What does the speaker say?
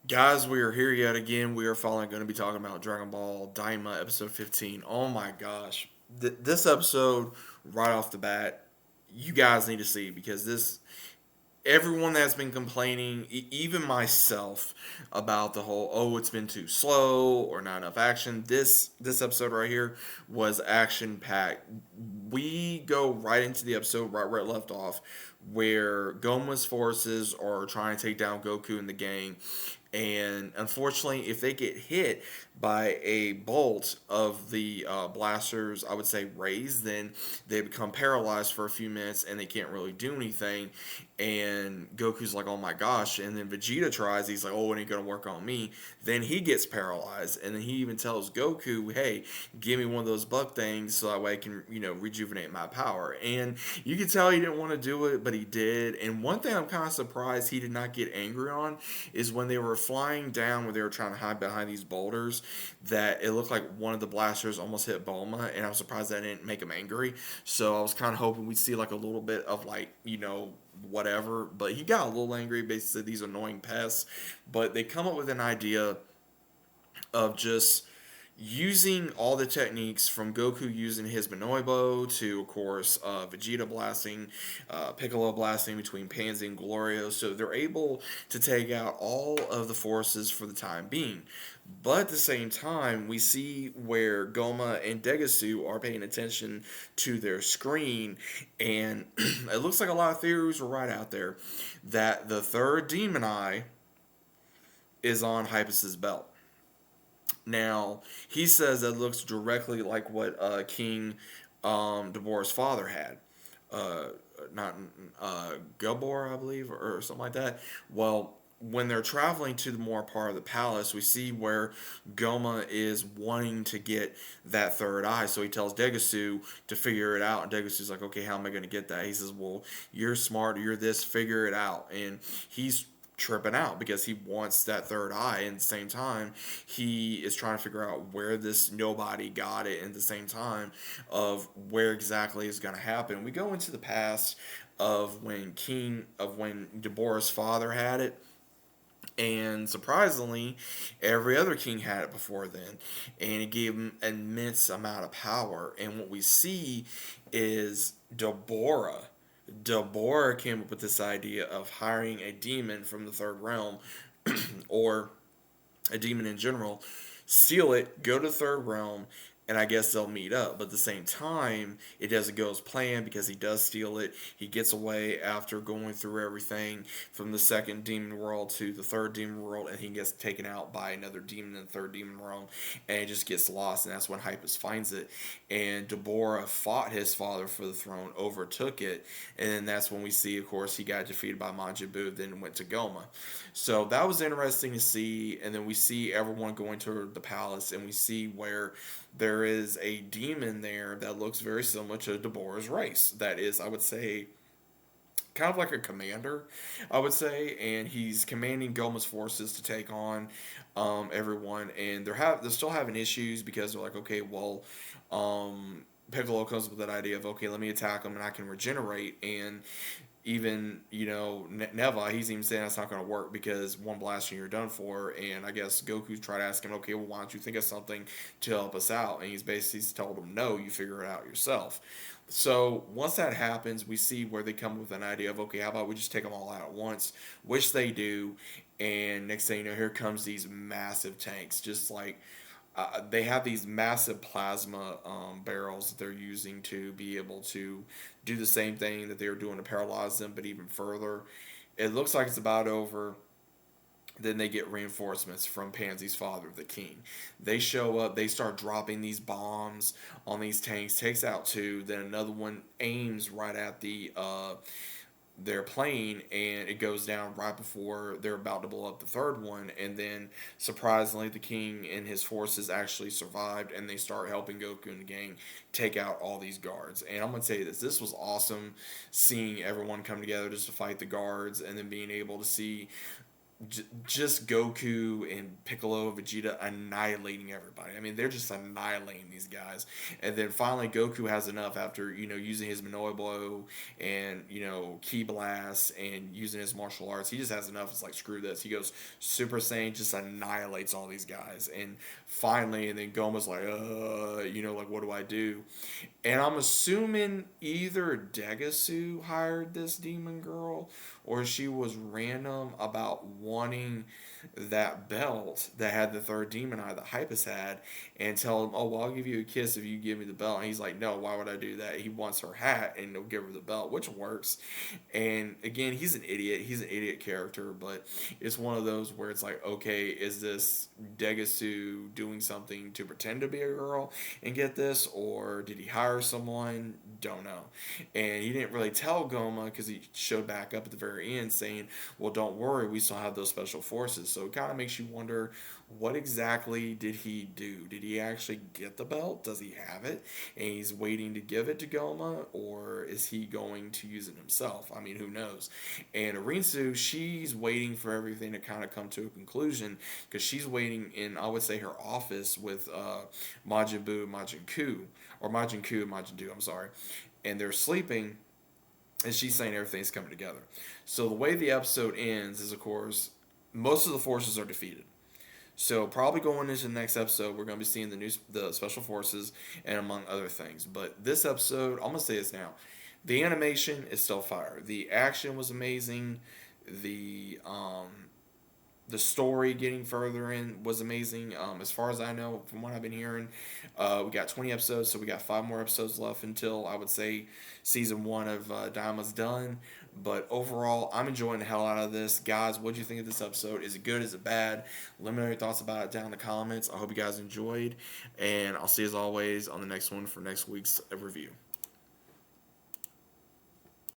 Guys, we are here yet again. We are finally going to be talking about Dragon Ball Daima episode 15. Oh my gosh. This episode, right off the bat, you guys need to see because everyone that's been complaining, even myself, about the whole it's been too slow or not enough action. This episode right here was action packed. We go right into the episode right where it left off, where Goma's forces are trying to take down Goku and the gang. And unfortunately, if they get hit by a bolt of the blasters, I would say rays, then they become paralyzed for a few minutes and they can't really do anything. And Goku's like, oh my gosh. And then Vegeta tries, he's like, oh, it ain't going to work on me. Then he gets paralyzed. And then he even tells Goku, hey, give me one of those bug things so that way I can, rejuvenate my power. And you can tell he didn't want to do it, but he did. And one thing I'm kind of surprised he did not get angry on is when they were flying down, where they were trying to hide behind these boulders, that it looked like one of the blasters almost hit Bulma, and I was surprised that didn't make him angry. So I was kind of hoping we'd see like a little bit of like, whatever. But he got a little angry, basically these annoying pests. But they come up with an idea of just using all the techniques from Goku using his Bonoibo to, of course, Vegeta blasting, Piccolo blasting between Pansy and Glorio. So they're able to take out all of the forces for the time being. But at the same time, we see where Goma and Degasu are paying attention to their screen, and it looks like a lot of theories were right out there that the third Demon Eye is on Hypus's belt. Now, he says that looks directly like what King Deborah's father had. Uh, not Gabor, I believe, or something like that. Well, when they're traveling to the more part of the palace, we see where Goma is wanting to get that third eye. So he tells Degasu to figure it out. And Degasu's like, okay, how am I going to get that? He says, well, you're smart, you're this, figure it out. And he's tripping out because he wants that third eye, and at the same time he is trying to figure out where this nobody got it, and at the same time of where exactly is going to happen. We go into the past of when Deborah's father had it, and surprisingly every other king had it before then, and it gave him an immense amount of power. And what we see is Deborah came up with this idea of hiring a demon from the third realm, or a demon in general, steal it, go to the third realm, and I guess they'll meet up. But at the same time, it doesn't go as planned because he does steal it. He gets away after going through everything from the second demon world to the third demon world, and he gets taken out by another demon in the third demon realm, and it just gets lost. And that's when Hypus finds it. And Deborah fought his father for the throne, overtook it, and then that's when we see, of course, he got defeated by Majin Buu, then went to Goma. So that was interesting to see. And then we see everyone going to the palace, and we see where there is a demon there that looks very similar to Deborah's race. That is, I would say, kind of like a commander, I would say, and he's commanding Goma's forces to take on everyone. And they're still having issues because they're like, okay, well, Piccolo comes up with that idea of, okay, let me attack him and I can regenerate. And even Neva, he's even saying that's not going to work because one blast and you're done for. And I guess Goku's tried to ask him, okay, well, why don't you think of something to help us out? And he's told him, no, you figure it out yourself. So once that happens, we see where they come with an idea of, okay, how about we just take them all out at once, which they do. And next thing you know, here comes these massive tanks, just like they have these massive plasma barrels that they're using to be able to do the same thing that they were doing to paralyze them, but even further. It looks like it's about over. Then they get reinforcements from Pansy's father, the king. They show up, they start dropping these bombs on these tanks, takes out two, then another one aims right at their plane, and it goes down right before they're about to blow up the third one. And then surprisingly the king and his forces actually survived, and they start helping Goku and the gang take out all these guards. And I'm gonna tell you this was awesome, seeing everyone come together just to fight the guards, and then being able to see just Goku and Piccolo, Vegeta annihilating everybody. I mean, they're just annihilating these guys. And then finally, Goku has enough after using his Minoi Blow and Ki Blast and using his martial arts. He just has enough. It's like screw this. He goes Super Saiyan, just annihilates all these guys. And finally, and then Goma's like, like what do I do? And I'm assuming either Degasu hired this demon girl or she was random about wanting that belt that had the third demon eye that Hypus had and tell him, oh, well, I'll give you a kiss if you give me the belt. And he's like, no, why would I do that? He wants her hat and he'll give her the belt, which works. And again, he's an idiot. He's an idiot character, but it's one of those where it's like, okay, is this Degasu doing something to pretend to be a girl and get this, or did he hire someone? Don't know. And he didn't really tell Goma because he showed back up at the very end saying, well, don't worry, we still have those special forces. So it kind of makes you wonder, what exactly did he do? Did he actually get the belt? Does he have it? And he's waiting to give it to Goma, or is he going to use it himself? I mean, who knows? And Arinsu, she's waiting for everything to kind of come to a conclusion because she's waiting in, I would say, her office with Majin Buu, Majin Ku, or Majin Ku and Majin Du, I'm sorry. And they're sleeping, and she's saying everything's coming together. So the way the episode ends is, of course, most of the forces are defeated. So probably going into the next episode, we're going to be seeing the special forces and among other things. But this episode, I'm gonna say this now, the animation is still fire. The action was amazing. The the story getting further in was amazing. As far as I know, from what I've been hearing, we got 20 episodes, so we got 5 more episodes left until I would say season 1 of Daima's done. But overall, I'm enjoying the hell out of this. Guys, what do you think of this episode? Is it good? Is it bad? Let me know your thoughts about it down in the comments. I hope you guys enjoyed, and I'll see you as always on the next one for next week's review.